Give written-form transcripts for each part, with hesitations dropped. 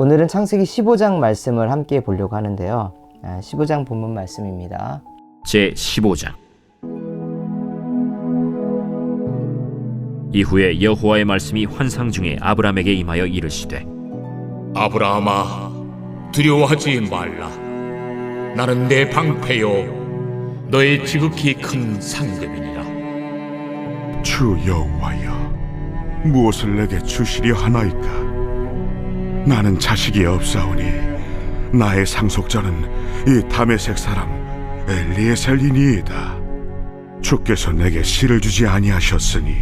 오늘은 창세기 15장 말씀을 함께 보려고 하는데요. 15장 본문 말씀입니다. 제 15장. 이후에 여호와의 말씀이 환상 중에 아브람에게 임하여 이르시되, 아브라함아, 두려워하지 말라. 나는 내 방패요 너의 지극히 큰 상급이니라. 주 여호와여, 무엇을 내게 주시려 하나이까? 나는 자식이 없사오니 나의 상속자는 이 다메섹 사람 엘리에셀이니이다. 주께서 내게 씨를 주지 아니하셨으니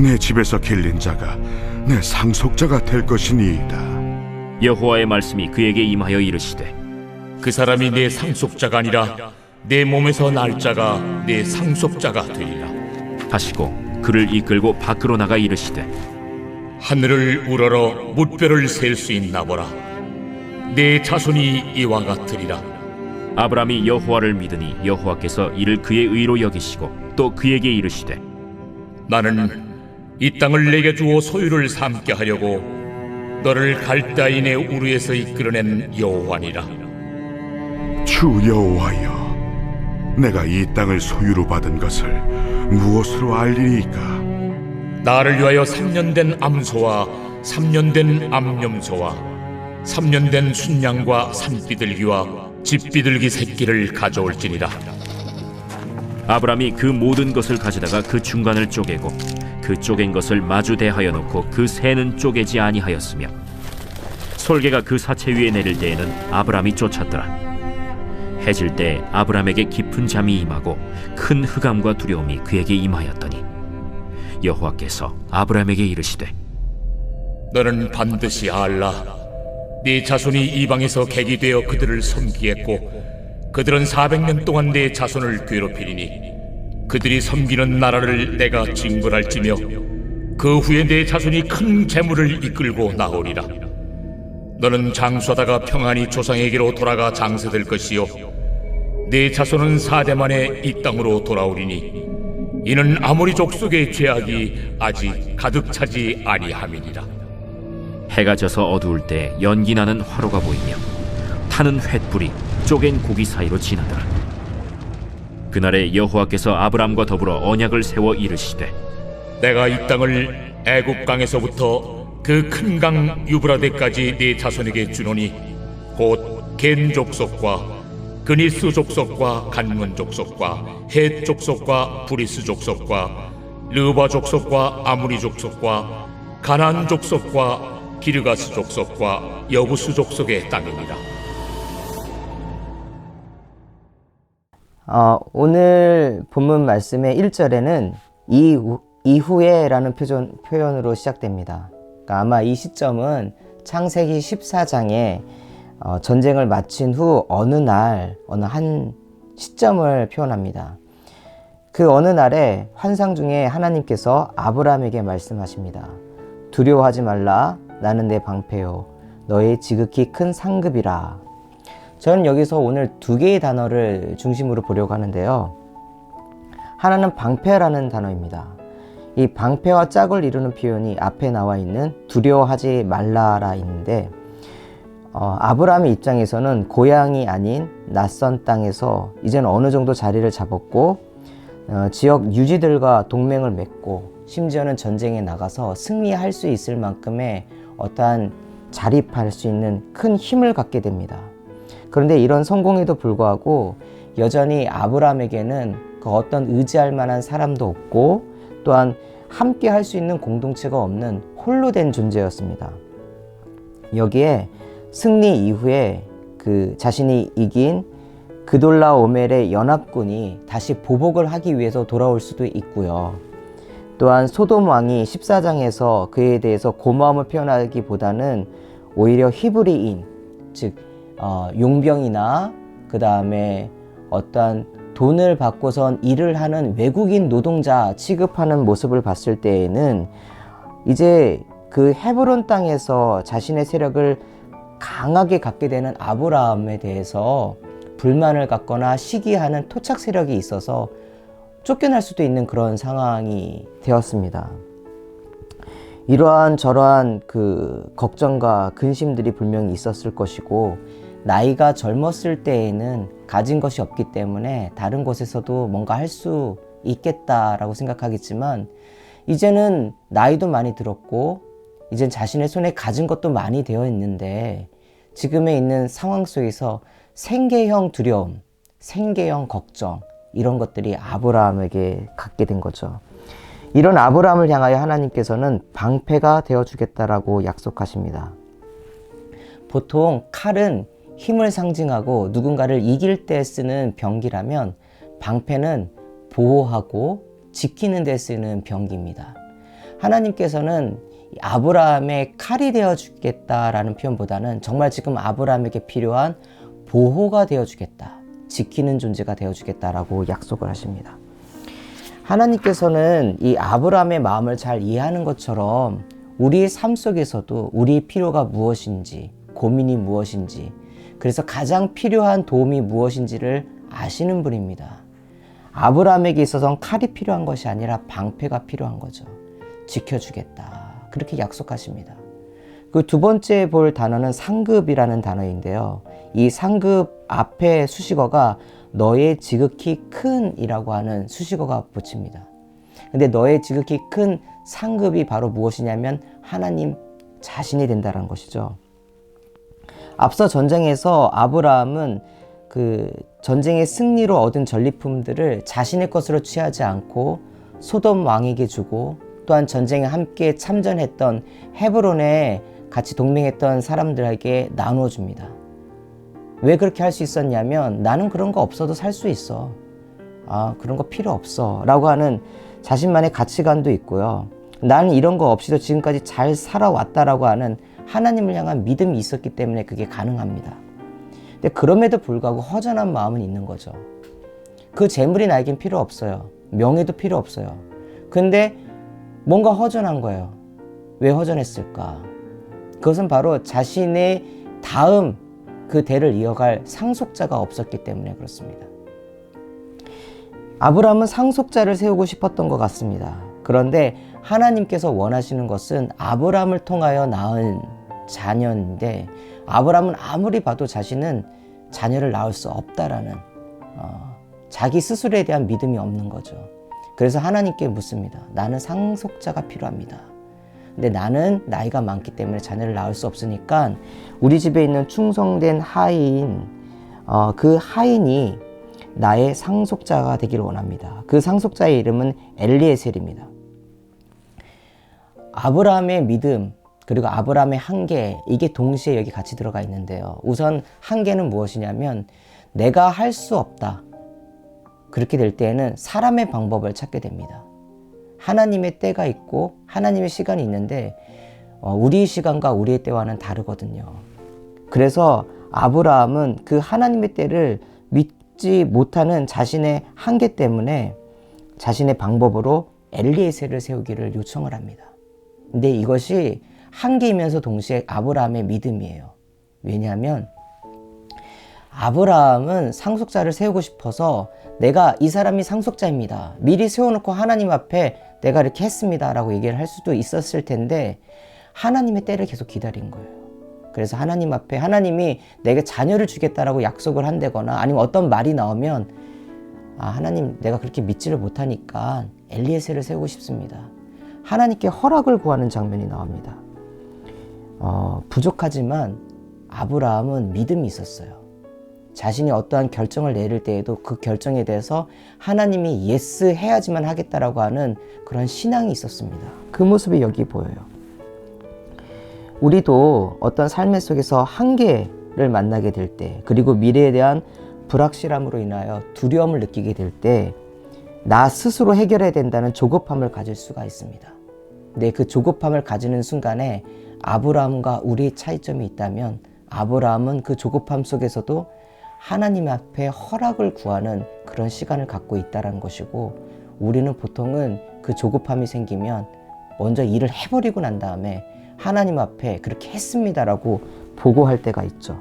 내 집에서 길린 자가 내 상속자가 될 것이니이다. 여호와의 말씀이 그에게 임하여 이르시되, 그 사람이 내 상속자가 아니라 내 몸에서 날 자가 내 상속자가 되리라. 하시고 그를 이끌고 밖으로 나가 이르시되, 하늘을 우러러 무뼈를 셀 수 있나 보라. 내 자손이 이와 같으리라. 아브람이 여호와를 믿으니 여호와께서 이를 그의 의로 여기시고 또 그에게 이르시되, 나는 이 땅을 내게 주어 소유를 삼게 하려고 너를 갈대아인의 우르에서 이끌어낸 여호와니라. 주 여호와여, 내가 이 땅을 소유로 받은 것을 무엇으로 알리니까? 나를 위하여 3년 된 암소와 3년 된 암염소와 3년 된 순양과 산비둘기와 집비둘기 새끼를 가져올지니라. 아브람이 그 모든 것을 가져다가 그 중간을 쪼개고 그 쪼갠 것을 마주 대하여 놓고 그 새는 쪼개지 아니하였으며, 솔개가 그 사체 위에 내릴 때에는 아브람이 쫓았더라. 해질 때 아브람에게 깊은 잠이 임하고 큰 흑암과 두려움이 그에게 임하였더니 여호와께서 아브람에게 이르시되, 너는 반드시 알라. 네 자손이 이방에서 객이 되어 그들을 섬기겠고 그들은 400년 동안 내 자손을 괴롭히리니 그들이 섬기는 나라를 내가 징벌할지며 그 후에 내 자손이 큰 재물을 이끌고 나오리라. 너는 장수하다가 평안히 조상에게로 돌아가 장세될 것이요 내 자손은 4대 만에 이 땅으로 돌아오리니 이는 아모리 족속의 죄악이 아직 가득 차지 아니함이니라. 해가 져서 어두울 때 연기 나는 화로가 보이며 타는 횃불이 쪼갠 고기 사이로 지나더라. 그날에 여호와께서 아브람과 더불어 언약을 세워 이르시되, 내가 이 땅을 애굽 강에서부터 그 큰 강 유브라데까지 네 자손에게 주노니 곧 겐 족속과 그니스 족속과 간문 족속과 헷 족속과 브리스 족속과 르바 족속과 아무리 족속과 가나안 족속과 기르가스 족속과 여부스 족속의 땅입니다. 오늘 본문 말씀의 1절에는 이후에 라는 표현으로 시작됩니다. 그러니까 아마 이 시점은 창세기 14장에 전쟁을 마친 후 어느 한 시점을 표현합니다. 그 어느 날에 환상 중에 하나님께서 아브람에게 말씀하십니다. 두려워하지 말라. 나는 내 방패요 너의 지극히 큰 상급이라. 저는 여기서 오늘 두 개의 단어를 중심으로 보려고 하는데요. 하나는 방패라는 단어입니다. 이 방패와 짝을 이루는 표현이 앞에 나와 있는 두려워하지 말라라 있는데, 아브라함의 입장에서는 고향이 아닌 낯선 땅에서 이제는 어느 정도 자리를 잡았고 지역 유지들과 동맹을 맺고 심지어는 전쟁에 나가서 승리할 수 있을 만큼의 어떠한 자립할 수 있는 큰 힘을 갖게 됩니다. 그런데 이런 성공에도 불구하고 여전히 아브라함에게는 그 어떤 의지할 만한 사람도 없고 또한 함께 할 수 있는 공동체가 없는 홀로 된 존재였습니다. 여기에 승리 이후에 그 자신이 이긴 그돌라오멜의 연합군이 다시 보복을 하기 위해서 돌아올 수도 있고요. 또한 소돔 왕이 14장에서 그에 대해서 고마움을 표현하기보다는 오히려 히브리인, 즉 용병이나 그 다음에 어떠한 돈을 받고선 일을 하는 외국인 노동자 취급하는 모습을 봤을 때에는 이제 그 헤브론 땅에서 자신의 세력을 강하게 갖게 되는 아브라함에 대해서 불만을 갖거나 시기하는 토착 세력이 있어서 쫓겨날 수도 있는 그런 상황이 되었습니다. 이러한 저러한 그 걱정과 근심들이 분명히 있었을 것이고, 나이가 젊었을 때에는 가진 것이 없기 때문에 다른 곳에서도 뭔가 할 수 있겠다라고 생각하겠지만, 이제는 나이도 많이 들었고 이젠 자신의 손에 가진 것도 많이 되어 있는데, 지금에 있는 상황 속에서 생계형 두려움, 생계형 걱정, 이런 것들이 아브라함에게 갖게 된 거죠. 이런 아브라함을 향하여 하나님께서는 방패가 되어주겠다라고 약속하십니다. 보통 칼은 힘을 상징하고 누군가를 이길 때 쓰는 병기라면, 방패는 보호하고 지키는 데 쓰는 병기입니다. 하나님께서는 아브라함의 칼이 되어주겠다라는 표현보다는 정말 지금 아브라함에게 필요한 보호가 되어주겠다, 지키는 존재가 되어주겠다라고 약속을 하십니다. 하나님께서는 이 아브라함의 마음을 잘 이해하는 것처럼 우리의 삶 속에서도 우리의 필요가 무엇인지, 고민이 무엇인지, 그래서 가장 필요한 도움이 무엇인지를 아시는 분입니다. 아브라함에게 있어서는 칼이 필요한 것이 아니라 방패가 필요한 거죠. 지켜주겠다, 그렇게 약속하십니다. 그 두 번째 볼 단어는 상급이라는 단어인데요. 이 상급 앞에 수식어가 너의 지극히 큰 이라고 하는 수식어가 붙입니다. 근데 너의 지극히 큰 상급이 바로 무엇이냐면 하나님 자신이 된다는 것이죠. 앞서 전쟁에서 아브라함은 그 전쟁의 승리로 얻은 전리품들을 자신의 것으로 취하지 않고 소돔 왕에게 주고, 또한 전쟁에 함께 참전했던 헤브론에 같이 동맹했던 사람들에게 나누어 줍니다. 왜 그렇게 할 수 있었냐면, 나는 그런 거 없어도 살 수 있어, 그런 거 필요 없어 라고 하는 자신만의 가치관도 있고요. 나는 이런 거 없이도 지금까지 잘 살아왔다라고 하는 하나님을 향한 믿음이 있었기 때문에 그게 가능합니다. 근데 그럼에도 불구하고 허전한 마음은 있는 거죠. 그 재물이 나에겐 필요 없어요. 명예도 필요 없어요. 근데 뭔가 허전한 거예요. 왜 허전했을까? 그것은 바로 자신의 다음 그 대를 이어갈 상속자가 없었기 때문에 그렇습니다. 아브라함은 상속자를 세우고 싶었던 것 같습니다. 그런데 하나님께서 원하시는 것은 아브라함을 통하여 낳은 자녀인데, 아브라함은 아무리 봐도 자신은 자녀를 낳을 수 없다라는 자기 스스로에 대한 믿음이 없는 거죠. 그래서 하나님께 묻습니다. 나는 상속자가 필요합니다. 근데 나는 나이가 많기 때문에 자녀를 낳을 수 없으니까 우리 집에 있는 충성된 하인, 그 하인이 나의 상속자가 되기를 원합니다. 그 상속자의 이름은 엘리에셀입니다. 아브라함의 믿음, 그리고 아브라함의 한계, 이게 동시에 여기 같이 들어가 있는데요. 우선 한계는 무엇이냐면, 내가 할 수 없다, 그렇게 될 때에는 사람의 방법을 찾게 됩니다. 하나님의 때가 있고 하나님의 시간이 있는데 우리의 시간과 우리의 때와는 다르거든요. 그래서 아브라함은 그 하나님의 때를 믿지 못하는 자신의 한계 때문에 자신의 방법으로 엘리에셀을 세우기를 요청을 합니다. 근데 이것이 한계이면서 동시에 아브라함의 믿음이에요. 왜냐하면 아브라함은 상속자를 세우고 싶어서 내가 이 사람이 상속자입니다, 미리 세워놓고 하나님 앞에 내가 이렇게 했습니다 라고 얘기를 할 수도 있었을 텐데, 하나님의 때를 계속 기다린 거예요. 그래서 하나님 앞에 하나님이 내게 자녀를 주겠다라고 약속을 한다거나 아니면 어떤 말이 나오면, 하나님 내가 그렇게 믿지를 못하니까 엘리에셀을 세우고 싶습니다, 하나님께 허락을 구하는 장면이 나옵니다. 부족하지만 아브라함은 믿음이 있었어요. 자신이 어떠한 결정을 내릴 때에도 그 결정에 대해서 하나님이 예스 해야지만 하겠다라고 하는 그런 신앙이 있었습니다. 그 모습이 여기 보여요. 우리도 어떤 삶의 속에서 한계를 만나게 될 때, 그리고 미래에 대한 불확실함으로 인하여 두려움을 느끼게 될 때, 나 스스로 해결해야 된다는 조급함을 가질 수가 있습니다. 근데 그 조급함을 가지는 순간에 아브라함과 우리의 차이점이 있다면, 아브라함은 그 조급함 속에서도 하나님 앞에 허락을 구하는 그런 시간을 갖고 있다는 것이고, 우리는 보통은 그 조급함이 생기면 먼저 일을 해버리고 난 다음에 하나님 앞에 그렇게 했습니다라고 보고할 때가 있죠.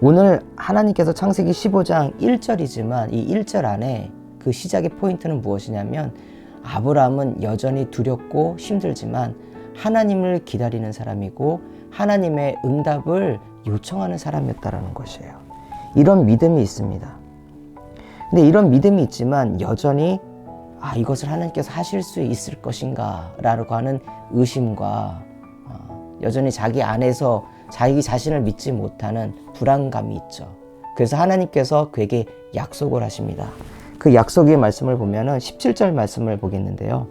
오늘 하나님께서 창세기 15장 1절이지만 이 1절 안에 그 시작의 포인트는 무엇이냐면, 아브라함은 여전히 두렵고 힘들지만 하나님을 기다리는 사람이고 하나님의 응답을 요청하는 사람이었다라는 것이에요. 이런 믿음이 있습니다. 근데 이런 믿음이 있지만 여전히 이것을 하나님께서 하실 수 있을 것인가 라고 하는 의심과 여전히 자기 안에서 자기 자신을 믿지 못하는 불안감이 있죠. 그래서 하나님께서 그에게 약속을 하십니다. 그 약속의 말씀을 보면은 17절 말씀을 보겠는데요.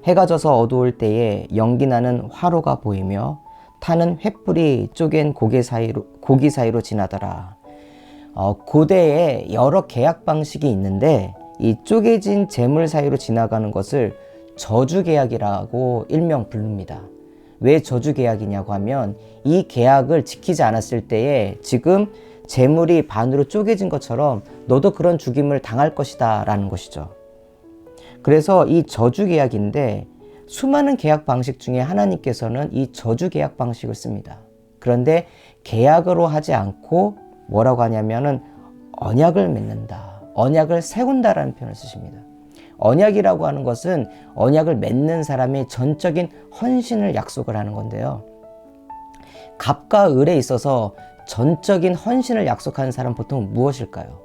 해가 져서 어두울 때에 연기나는 화로가 보이며 타는 횃불이 쪼갠 고기 사이로 지나더라. 고대에 여러 계약 방식이 있는데 이 쪼개진 재물 사이로 지나가는 것을 저주계약이라고 일명 부릅니다. 왜 저주계약이냐고 하면 이 계약을 지키지 않았을 때에 지금 재물이 반으로 쪼개진 것처럼 너도 그런 죽임을 당할 것이다 라는 것이죠. 그래서 이 저주계약인데 수많은 계약 방식 중에 하나님께서는 이 저주계약 방식을 씁니다. 그런데 계약으로 하지 않고 뭐라고 하냐면은 언약을 맺는다, 언약을 세운다라는 표현을 쓰십니다. 언약이라고 하는 것은 언약을 맺는 사람의 전적인 헌신을 약속을 하는 건데요. 갑과 을에 있어서 전적인 헌신을 약속하는 사람 보통 무엇일까요?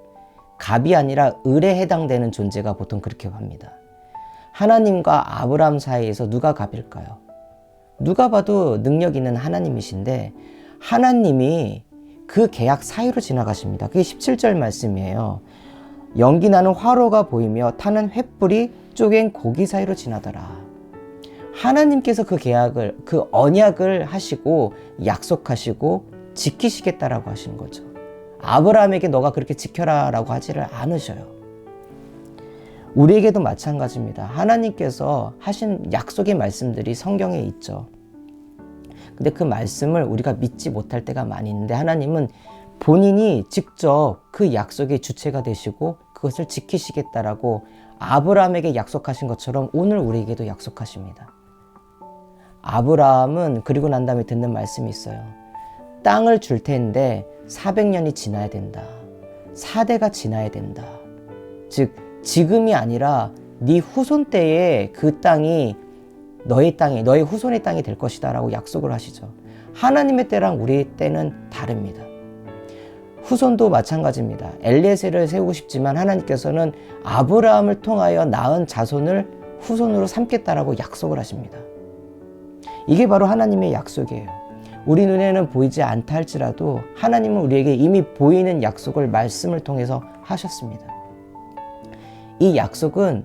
갑이 아니라 을에 해당되는 존재가 보통 그렇게 합니다. 하나님과 아브라함 사이에서 누가 갑일까요? 누가 봐도 능력 있는 하나님이신데 하나님이 그 계약 사이로 지나가십니다. 그게 17절 말씀이에요. 연기나는 화로가 보이며 타는 횃불이 쪼갠 고기 사이로 지나더라. 하나님께서 그 계약을, 그 언약을 하시고 약속하시고 지키시겠다라고 하시는 거죠. 아브라함에게 너가 그렇게 지켜라 라고 하지를 않으셔요. 우리에게도 마찬가지입니다. 하나님께서 하신 약속의 말씀들이 성경에 있죠. 근데 그 말씀을 우리가 믿지 못할 때가 많이 있는데 하나님은 본인이 직접 그 약속의 주체가 되시고 그것을 지키시겠다라고 아브라함에게 약속하신 것처럼 오늘 우리에게도 약속하십니다. 아브라함은 그리고 난 다음에 듣는 말씀이 있어요. 땅을 줄 텐데 400년이 지나야 된다. 4대가 지나야 된다. 즉 지금이 아니라 네 후손 때에 그 땅이 너의 땅이, 너의 후손의 땅이 될 것이다 라고 약속을 하시죠. 하나님의 때랑 우리의 때는 다릅니다. 후손도 마찬가지입니다. 엘리에셀을 세우고 싶지만 하나님께서는 아브라함을 통하여 낳은 자손을 후손으로 삼겠다라고 약속을 하십니다. 이게 바로 하나님의 약속이에요. 우리 눈에는 보이지 않다 할지라도 하나님은 우리에게 이미 보이는 약속을 말씀을 통해서 하셨습니다. 이 약속은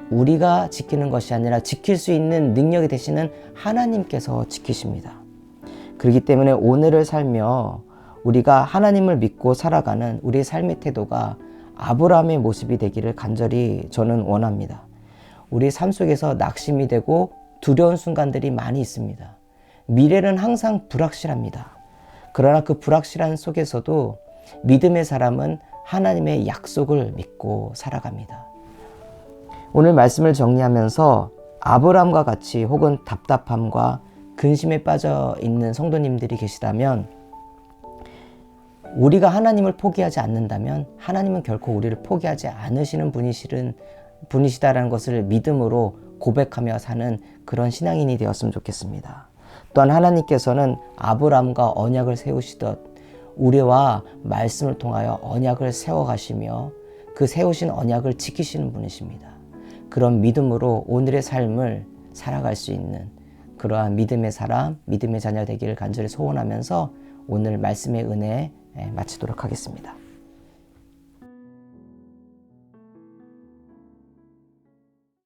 우리가 지키는 것이 아니라 지킬 수 있는 능력이 되시는 하나님께서 지키십니다. 그렇기 때문에 오늘을 살며 우리가 하나님을 믿고 살아가는 우리의 삶의 태도가 아브라함의 모습이 되기를 간절히 저는 원합니다. 우리의 삶 속에서 낙심이 되고 두려운 순간들이 많이 있습니다. 미래는 항상 불확실합니다. 그러나 그 불확실한 속에서도 믿음의 사람은 하나님의 약속을 믿고 살아갑니다. 오늘 말씀을 정리하면서 아브라함과 같이 혹은 답답함과 근심에 빠져 있는 성도님들이 계시다면 우리가 하나님을 포기하지 않는다면 하나님은 결코 우리를 포기하지 않으시는 분이시다라는 것을 믿음으로 고백하며 사는 그런 신앙인이 되었으면 좋겠습니다. 또한 하나님께서는 아브라함과 언약을 세우시듯 우리와 말씀을 통하여 언약을 세워가시며 그 세우신 언약을 지키시는 분이십니다. 그런 믿음으로 오늘의 삶을 살아갈 수 있는 그러한 믿음의 사람, 믿음의 자녀 되기를 간절히 소원하면서 오늘 말씀의 은혜 마치도록 하겠습니다.